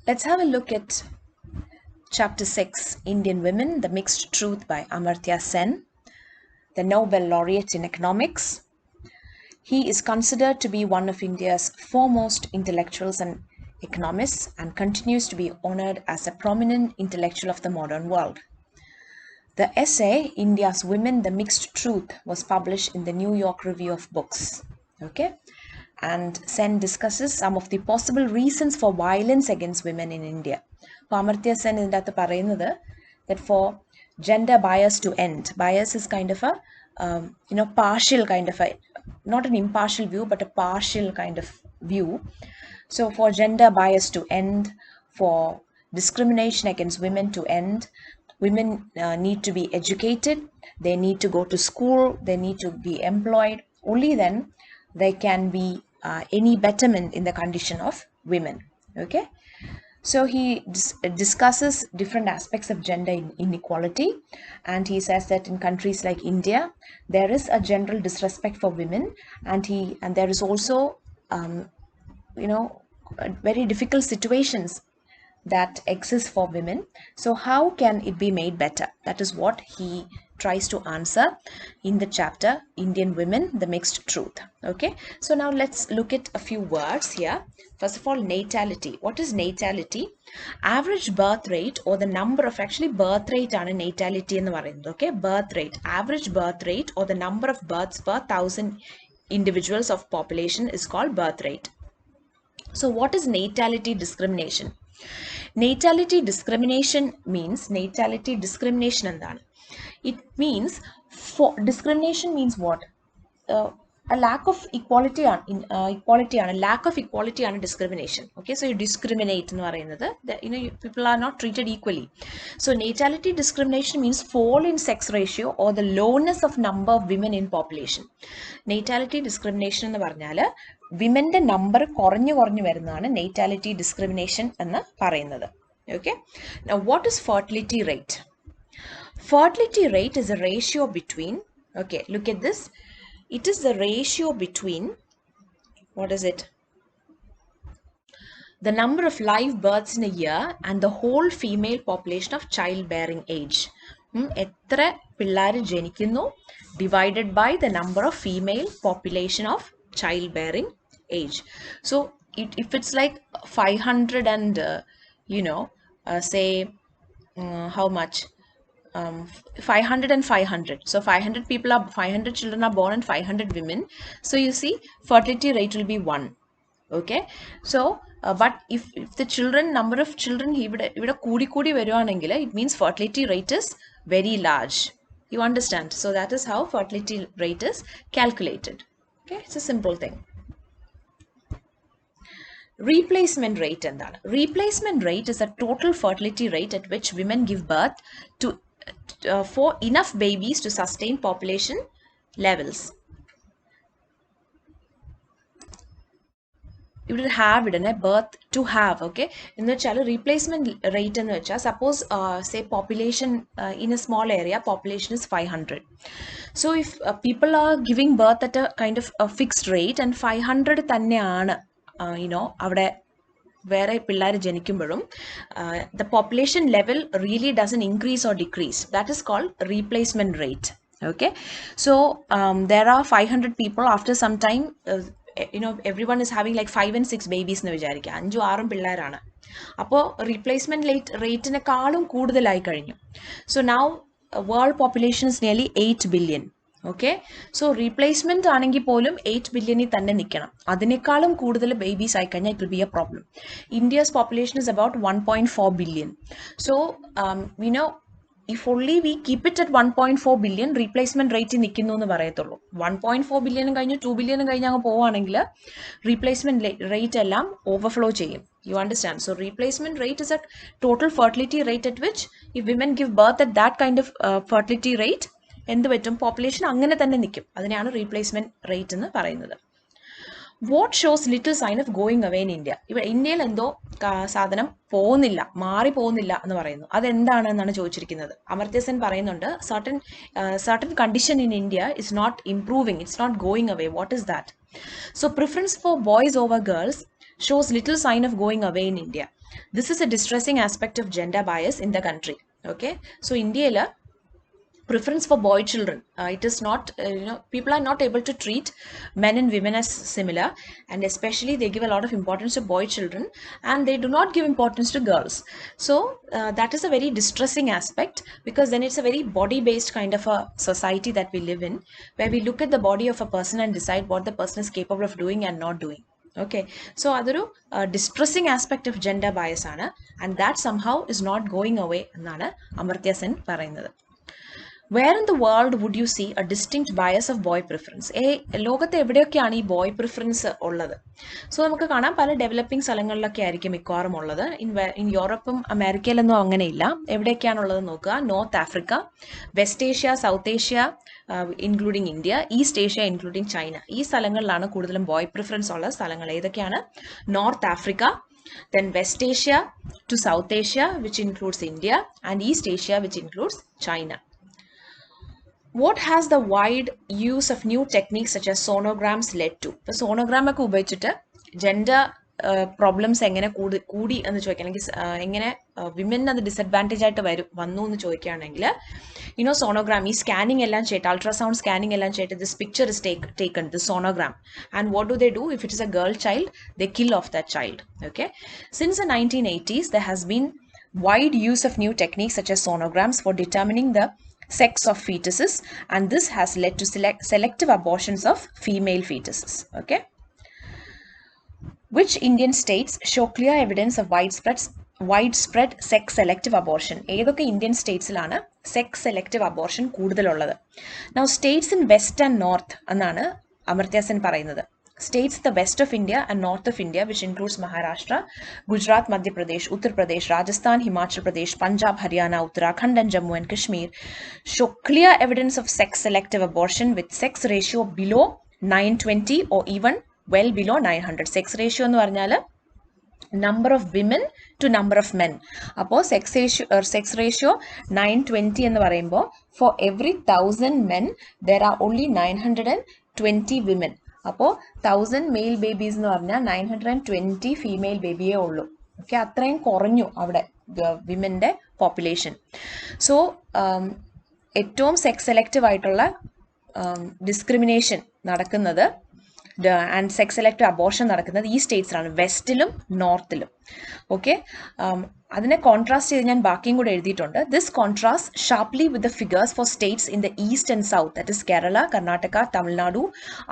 Let's have a look at Chapter 6, Indian Women, The Mixed Truth by Amartya Sen, the Nobel laureate in economics. He is considered to be one of India's foremost intellectuals and economists and continues to be honored as a prominent intellectual of the modern world. The essay, India's Women, The Mixed Truth, was published in the New York Review of Books. Okay? And Sen discusses some of the possible reasons for violence against women in India. Amartya Sen in that for gender bias to end. Bias is kind of a partial kind of a, not an impartial view, but a partial kind of view. So for gender bias to end, for discrimination against women to end, women need to be educated, they need to go to school, they need to be employed. Only then there can be any betterment in the condition of women. Okay, so he discusses different aspects of gender inequality, and he says that in countries like India there is a general disrespect for women, and there is also very difficult situations that exist for women. So how can it be made better? That is what he tries to answer in the chapter Indian Women, the Mixed Truth. Okay, so now let's look at a few words here. First of all, natality. What is natality? Average birth rate, or the number of, actually birth rate ആണ് natality എന്ന് പറയുന്നത്. Okay, birth rate, average birth rate, or the number of births per 1,000 individuals of population is called birth rate. So what is natality discrimination? Natality discrimination means, natality discrimination endana. It means, for discrimination means what? A lack of equality on lack of equality on discrimination. Okay, so you discriminate nu parayunnathu, people are not treated equally. So natality discrimination means fall in sex ratio or the lowness of number of women in population. Natality discrimination എന്ന് പറഞ്ഞാൽ വിമന്റെ number കുറഞ്ഞു വരുന്നതാണ് natality discrimination എന്ന് പറയുന്നത്. Okay, now what is fertility rate? Fertility rate is a ratio between, okay, look at this. It is the ratio between, what is it? The number of live births in a year and the whole female population of childbearing age. എത്ര പിള്ളേർ ജനിക്കുന്നു divided by the number of female population of childbearing age. So if it's like 500 and say how much, 500 and 500, so 500 children are born and 500 women, so you see fertility rate will be 1. Okay, so but if the number of children ഇവിടെ കൂടി വരുവാണെങ്കിൽ it means fertility rate is very large. You understand? So that is how fertility rate is calculated. Okay, it's a simple thing. Replacement rate endana. Replacement rate is a total fertility rate at which women give birth to for enough babies to sustain population levels. You would have it in a birth to have. Okay, in the child replacement rate in which, suppose say population in a small area, population is 500. So if people are giving birth at a kind of a fixed rate and 500 തന്നെയാണ് അവിടെ വേറെ പിള്ളേർ ജനിക്കുമ്പോഴും the population level really doesn't increase or decrease, that is called replacement rate. Okay, so there are 500 people, after some time everyone is having like 5 and 6 babies എന്ന് വിചാരിക്കുക, 5-6 പിള്ളേരാണ്, അപ്പോൾ replacement റേറ്റിനെക്കാളും കൂടുതലായി കഴിഞ്ഞു. So now world population is nearly 8 billion. Okay, so replacement ആണെങ്കിൽ പോലും 8 billion തന്നെ നിൽക്കണം. അതിനേക്കാളും കൂടുതൽ babies ആയി കഴിഞ്ഞാൽ it will be a problem. India's population is about 1.4 billion. So if only we keep it at 1.4 billion, replacement rate നിൽക്കുന്നു എന്ന് പറയത്തുള്ളൂ. 1.4 billion കഴിഞ്ഞ് 2 billion കഴിഞ്ഞ് അങ്ങ് പോവുകയാണെങ്കിൽ replacement rate എല്ലാം overflow ചെയ്യും. You understand? So replacement rate is a total fertility rate at which if women give birth at that kind of fertility rate, എന്ത് പറ്റും, പോപ്പുലേഷൻ അങ്ങനെ തന്നെ നിൽക്കും. അതിനെയാണ് റീപ്ലേസ്മെന്റ് റേറ്റ് എന്ന് പറയുന്നത്. What shows little sign of going away in India? ഇവിടെ ഇന്ത്യയിൽ എന്തോ സാധനം പോകുന്നില്ല, മാറി പോകുന്നില്ല എന്ന് പറയുന്നു. അതെന്താണ് എന്നാണ് ചോദിച്ചിരിക്കുന്നത്. അമർത്യ സെൻ പറയുന്നുണ്ട്, certain condition in India is not improving, it's not going away. What is that? So preference for boys over girls shows little sign of going away in India. This is a distressing aspect of gender bias in the country. Okay, so India preference for boy children, it is not, people are not able to treat men and women as similar, and especially they give a lot of importance to boy children and they do not give importance to girls. So that is a very distressing aspect, because then it's a very body based kind of a society that we live in, where we look at the body of a person and decide what the person is capable of doing and not doing. Okay, so അതൊരു distressing aspect of gender bias ആണ്, and that somehow is not going away എന്നാണ് അമർത്യ സെൻ പറയുന്നത്. Where in the world would you see a distinct bias of boy preference? ലോകത്ത് എവിടെയൊക്കെയാണ് ഈ boy preference ഉള്ളത്? So നമുക്ക് കാണാം, പല ഡെവലപ്പിംഗ് സ്ഥലങ്ങളിലൊക്കെ ആയിരിക്കും മിക്കവാറും ഉള്ളത്. ഇൻ യൂറോപ്പും അമേരിക്കയിലൊന്നും അങ്ങനെയില്ല. എവിടെയൊക്കെയാണുള്ളത് നോക്കുക. North Africa, west Asia, south Asia including India, east Asia including China, ഈ സ്ഥലങ്ങളിലാണ് കൂടുതലും ബോയ് പ്രിഫറൻസ് ഉള്ള സ്ഥലങ്ങൾ. ഏതൊക്കെയാണ്? North Africa, then West Asia to South Asia, which includes India, and East Asia, which includes China. What has the wide use of new techniques such as sonograms led to? ഇപ്പോൾ sonogram ഒക്കെ ഉപയോഗിച്ചിട്ട് gender problems എങ്ങനെ കൂടി എന്ന് ചോദിക്കുകയാണെങ്കിൽ, എങ്ങനെ women അത് disadvantage ആയിട്ട് വന്നു എന്ന് ചോദിക്കുകയാണെങ്കിൽ, സോണോഗ്രാം, ഈ സ്കാനിങ് എല്ലാം ചെയ്തിട്ട്, അൾട്രാസൗണ്ട് സ്കാനിങ് എല്ലാം ചെയ്തിട്ട്, this picture is taken, this sonogram, and what do they do? If it is a girl child, they kill off that child. Okay, since the 1980s there has been wide use of new techniques such as sonograms for determining the sex of fetuses, and this has led to selective abortions of female fetuses. Okay, which Indian states show clear evidence of widespread sex selective abortion? ഏതൊക്കെ Indian സ്റ്റേറ്റ്സിലാണ് sex selective abortion കൂടുതലുള്ളത്? Now states in west and north എന്നാണ് അമർത്യ സെൻ പറയുന്നത്. States the west of India and north of India, which includes Maharashtra, Gujarat, Madhya Pradesh, Uttar Pradesh, Rajasthan, Himachal Pradesh, Punjab, Haryana, Uttarakhand, and Jammu and Kashmir, show clear evidence of sex selective abortion with sex ratio below 920 or even well below 900. Sex ratio എന്ന് പറഞ്ഞാൽ number of women to number of men. അപ്പോൾ sex ratio 920 എന്ന് പറയുമ്പോൾ, for every 1000 men there are only 920 women. അപ്പോൾ 1000 mail babies എന്ന് പറഞ്ഞാൽ 920 female ബേബിയേ ഉള്ളൂ. Okay, അത്രയും കുറഞ്ഞു അവിടെ വിമൻ്റെ പോപ്പുലേഷൻ. സോ ഏറ്റവും സെക്സ് സെലക്റ്റീവ് ആയിട്ടുള്ള ഡിസ്ക്രിമിനേഷൻ നടക്കുന്നത് ആൻഡ് സെക്സ് സെലക്റ്റീവ് അബോർഷൻ നടക്കുന്നത് ഈ സ്റ്റേറ്റ്സിലാണ്, വെസ്റ്റിലും നോർത്തിലും. ഓക്കെ, അതിനെ കോൺട്രാസ്റ്റ് ചെയ്ത് ഞാൻ ബാക്കിയും കൂടെ എഴുതിയിട്ടുണ്ട്. This contrast sharply with the figures for states in the east and south, that is Kerala, Karnataka, Tamil Nadu,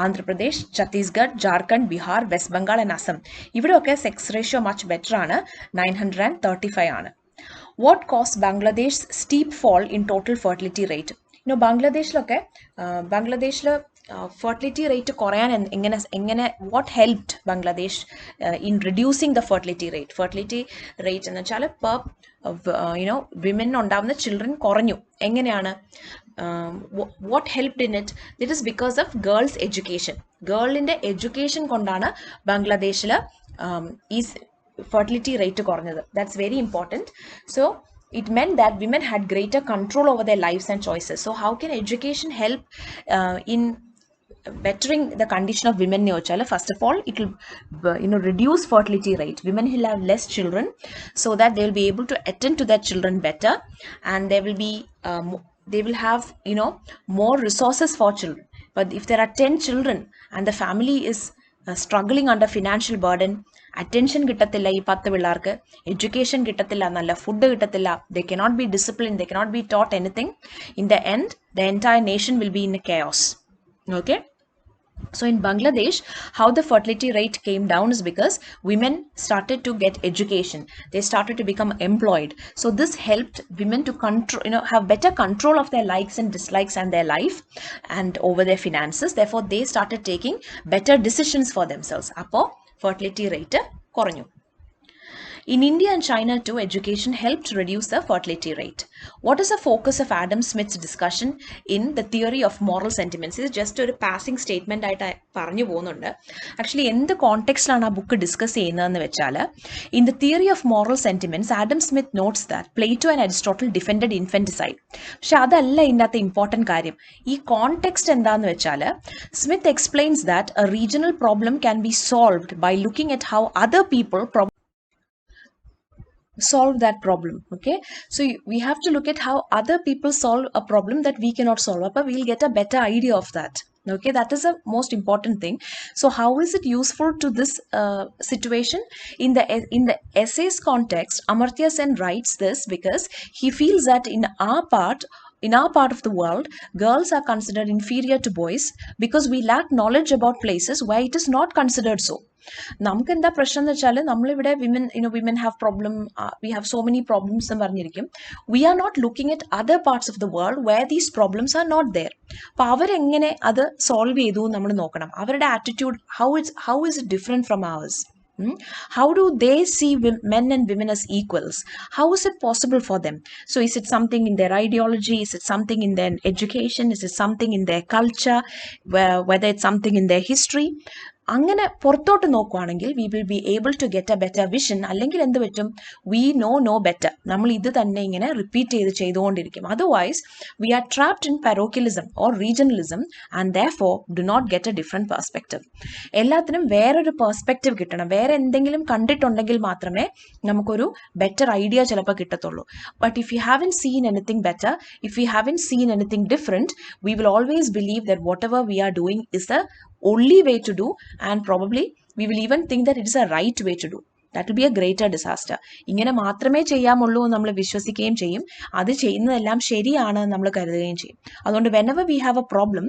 Andhra Pradesh, Chhattisgarh, Jharkhand, Bihar, West Bengal and Assam. ഇവിടെയൊക്കെ സെക്സ് റേഷ്യോ മച്ച് ബെറ്റർ ആണ്, 935 ആണ്. What cause Bangladesh steep fall in total fertility rate? ബംഗ്ലാദേശിൽ ഫെർട്ടിലിറ്റി റേറ്റ് കുറയാൻ എങ്ങനെ what helped Bangladesh in reducing the fertility rate എന്ന് വെച്ചാൽ per women ഉണ്ടാവുന്ന children കുറഞ്ഞു. എങ്ങനെയാണ്? What helped in it? That is because of girls education. ഗേളിൻ്റെ എഡ്യൂക്കേഷൻ കൊണ്ടാണ് ബംഗ്ലാദേശിൽ ഈ ഫെർട്ടിലിറ്റി റേറ്റ് കുറഞ്ഞത്. That's very important. So it meant that women had greater control over their lives and choices. So how can education help in bettering the condition of women? First of all, it will reduce fertility rate. Women will have less children, so that they will be able to attend to their children better, and they will have more resources for children. But if there are 10 children and the family is struggling under financial burden, attention കിട്ടത്തില്ല ഈ 10 പിള്ളേർക്ക്, education കിട്ടത്തില്ല, നല്ല food കിട്ടത്തില്ല, they cannot be discipline, they cannot be taught anything, in the end the entire nation will be in A chaos. Okay, so in Bangladesh, how the fertility rate came down is because women started to get education, they started to become employed. So this helped women to control, have better control of their likes and dislikes and their life and over their finances. Therefore they started taking better decisions for themselves. Appo fertility rate koranju. In India and China too, education helped reduce the fertility rate. What is the focus of Adam Smith's discussion in the theory of moral sentiments? This is just a passing statement ആയിട്ട് പറഞ്ഞു പോകുന്നുണ്ട്. Actually എന്ത് കോണ്ടെക്സ്റ്റിലാണ് ആ book discuss ചെയ്യുന്നതെന്ന് വെച്ചാൽ, in the theory of moral sentiments Adam Smith notes that Plato and Aristotle defended infanticide. പക്ഷെ അതല്ല ഇതിൻ്റെ അകത്ത് ഇമ്പോർട്ടൻറ്റ് കാര്യം. ഈ കോണ്ടെക്സ്റ്റ് എന്താണെന്ന് വെച്ചാൽ, Smith explains that a regional problem can be solved by looking at how other people solve that problem. Okay, so we have to look at how other people solve a problem that we cannot solve, but we'll get a better idea of that. Okay, that is a most important thing. So how is it useful to this situation? In the essays context, Amartya Sen writes this because he feels that in our part of the world, girls are considered inferior to boys because we lack knowledge about places where it is not considered so. നമുക്ക് എന്താ പ്രശ്നം എന്ന് വെച്ചാൽ നമ്മളിവിടെ women have problem, we have so many problems എന്ന് പറഞ്ഞിരിക്കും. We are not looking at other parts of the world where these problems are not there. അപ്പോൾ അവരെങ്ങനെ അത് സോൾവ് ചെയ്തു നമ്മൾ നോക്കണം. അവരുടെ attitude how is it different from ours? How do they see men and women as equals? How is it possible for them? So is it something in their ideology? Is it something in their education? Is it something in their culture? Whether it's something in their history? അങ്ങനെ പുറത്തോട്ട് നോക്കുവാണെങ്കിൽ we will be able to get a better vision. അല്ലെങ്കിൽ എന്ത് പറ്റും? We know better. നമ്മൾ ഇത് തന്നെ ഇങ്ങനെ റിപ്പീറ്റ് ചെയ്തുകൊണ്ടിരിക്കും. Otherwise we are trapped in parochialism or regionalism and therefore do not get a different perspective. എല്ലാത്തിനും വേറൊരു പെർസ്പെക്റ്റീവ് കിട്ടണം. വേറെ എന്തെങ്കിലും കണ്ടിട്ടുണ്ടെങ്കിൽ മാത്രമേ നമുക്കൊരു ബെറ്റർ ഐഡിയ ചിലപ്പോൾ കിട്ടത്തുള്ളൂ. But if you haven't seen anything better, if you haven't seen anything different, we will always believe that whatever we are doing is the only way to do, and probably we will even think that it is a right way to do. That will be a greater disaster. ഇങ്ങനെ മാത്രമേ ചെയ്യാമുള്ളൂ എന്ന് നമ്മൾ വിശ്വസിക്കുകയും ചെയ്യും. അത് ചെയ്യുന്നതെല്ലാം ശരിയാണ് നമ്മൾ കരുതുകയും ചെയ്യും. അതുകൊണ്ട് whenever we have a problem,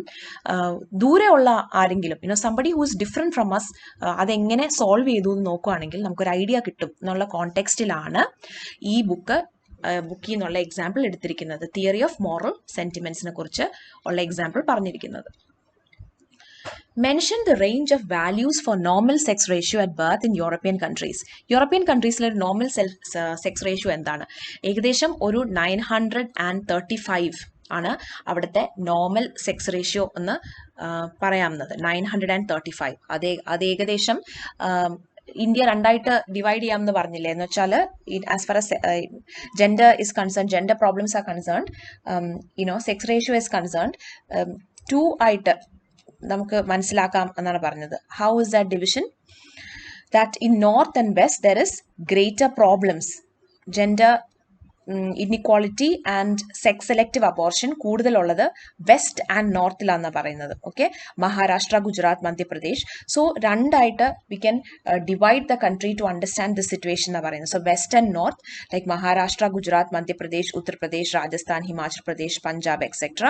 ദൂരെയുള്ള ആരെങ്കിലും somebody who is different from us, അതെങ്ങനെ സോൾവ് ചെയ്തു എന്ന് നോക്കുകയാണെങ്കിൽ നമുക്കൊരു ഐഡിയ കിട്ടും എന്നുള്ള കോണ്ടെക്സ്റ്റിലാണ് ഈ ബുക്കിൽ നിന്നുള്ള എക്സാമ്പിൾ എടുത്തിരിക്കുന്നത്. തിയറി ഓഫ് മോറൽ സെന്റിമെന്റ്സിനെ കുറിച്ച് ഉള്ള എക്സാമ്പിൾ പറഞ്ഞിരിക്കുന്നത്. Mention the range of values for normal sex ratio at birth in European countries. European കൺട്രീസിലെ ഒരു നോർമൽ സെക്സ് റേഷ്യോ എന്താണ്? ഏകദേശം ഒരു 935 ആണ് അവിടുത്തെ നോർമൽ സെക്സ് റേഷ്യോ എന്ന് പറയാവുന്നത്. 935. അത് ഏകദേശം ഇന്ത്യ രണ്ടായിട്ട് ഡിവൈഡ് ചെയ്യാമെന്ന് പറഞ്ഞില്ലേ? എന്ന് വെച്ചാൽ as far as gender is concern, gender problems are concerned, sex ratio is concerned, 2 ആയിട്ട് നമുക്ക് മനസ്സിലാക്കാം എന്നാണ് പറഞ്ഞത്. How is that division? That in north and west there is greater problems, gender inequality and sex selective abortion കൂടുതലുള്ളത് west and നോർത്തിലാണെന്ന് പറയുന്നത്. Okay, Maharashtra, Gujarat, Madhya Pradesh. So രണ്ടായിട്ട് we can divide the country to understand the situation എന്ന് പറയുന്നത്. So west and north, like Maharashtra, Gujarat, Madhya Pradesh, Uttar Pradesh, Rajasthan, Himachal Pradesh, Punjab, etcetera.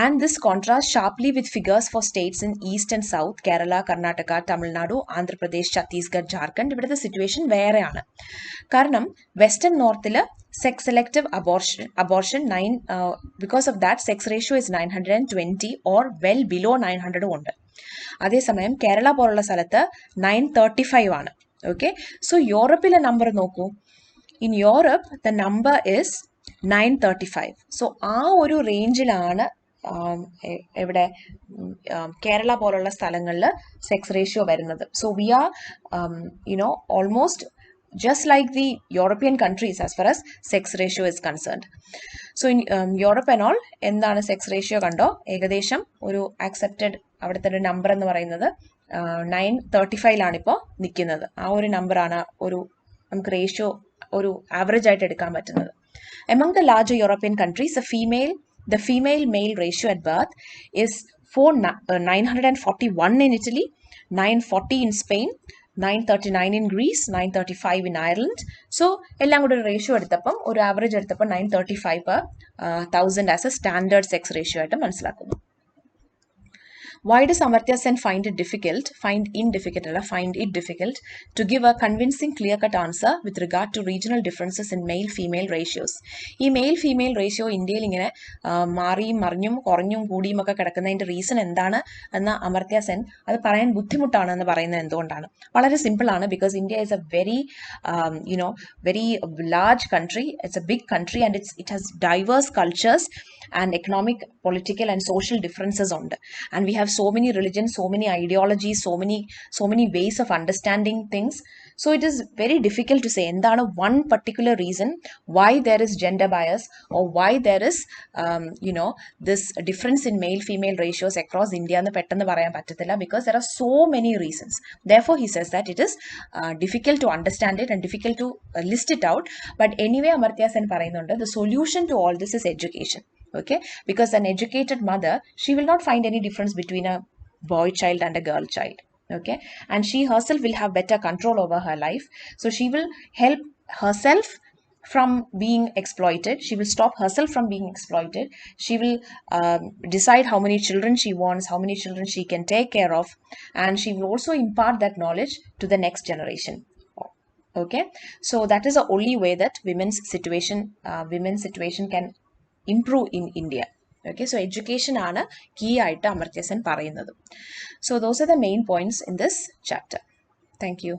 And this contrasts sharply with figures for states in East and South, Kerala, Karnataka, Tamil Nadu, Andhra Pradesh, Chhattisgarh, Jharkhand. ഇവിടുത്തെ situation വേറെയാണ്. കാരണം western നോർത്തിൽ sex selective abortion because of that sex ratio is 920 or well below 900 ഉണ്ട്. അതേസമയം കേരള പോലുള്ള സ്ഥലത്ത് 935 ആണ്. Okay, so യൂറോപ്പിലെ നമ്പർ നോക്കൂ. In Europe the number is 935. So ആ ഒരു റേഞ്ചിലാണ് ഇവിടെ കേരള പോലുള്ള സ്ഥലങ്ങളിൽ സെക്സ് റേഷ്യോ വരുന്നത്. So we are almost just like the European countries as far as sex ratio is concerned. So in Europe and all, എന്താണ് സെക്സ് റേഷ്യോ കണ്ടോ? ഏകദേശം ഒരു ആക്സെപ്റ്റഡ് അവിടുത്തെ ഒരു നമ്പർ എന്ന് പറയുന്നത് 935 ഇപ്പോൾ നിൽക്കുന്നത്. ആ ഒരു നമ്പറാണ് ഒരു നമുക്ക് റേഷ്യോ ഒരു ആവറേജ് ആയിട്ട് എടുക്കാൻ പറ്റുന്നത്. Among the larger European countries, the female-male ratio at birth is 941 in Italy, 940 in Spain, 939 in Greece, 935 in Ireland. So എല്ലാം കൂടെ ഒരു റേഷ്യോ എടുത്തപ്പം ഒരു ആവറേജ് എടുത്തപ്പോൾ 935 per 1000 as A standard sex ratio ആയിട്ട് മനസ്സിലാക്കുന്നു. Why does Amartya Sen find it difficult to give a convincing clear-cut answer with regard to regional differences in male-female ratios? ഈ mail-female ratio ഇന്ത്യയിൽ ഇങ്ങനെ മാറിയും മറിഞ്ഞും കുറഞ്ഞും കൂടിയും ഒക്കെ കിടക്കുന്നതിൻ്റെ റീസൺ എന്താണ് എന്ന് അമർത്യ സെൻ അത് പറയാൻ ബുദ്ധിമുട്ടാണ് എന്ന് പറയുന്നത് എന്തുകൊണ്ടാണ്? വളരെ സിമ്പിളാണ്. Because India is A very very large country. It's a big country and it has diverse cultures and economic, political and social differences on it. And we have so many religions, so many ideologies, so many ways of understanding things. So it is very difficult to say എന്താണ് one particular reason why there is gender bias, or why there is this difference in male female ratios across India എന്ന് പെട്ടെന്ന് പറയാൻ പറ്റത്തില്ല, because there are so many reasons. Therefore he says that it is difficult to understand it and difficult to list it out. But anyway, Amartya Sen പറയുന്നുണ്ട്, the solution to all this is education. Okay, because an educated mother, she will not find any difference between a boy child and a girl child. Okay, and she herself will have better control over her life, so she will help herself from being exploited. She will stop herself from being exploited. She will decide how many children she wants, how many children she can take care of, and she will also impart that knowledge to the next generation. Okay, so that is the only way that women's situation can improve in India. Okay, so education ആണ് key ആയിട്ട് അമർത്യ സെൻ പറയുന്നത്. So those are the main points in this chapter. Thank you.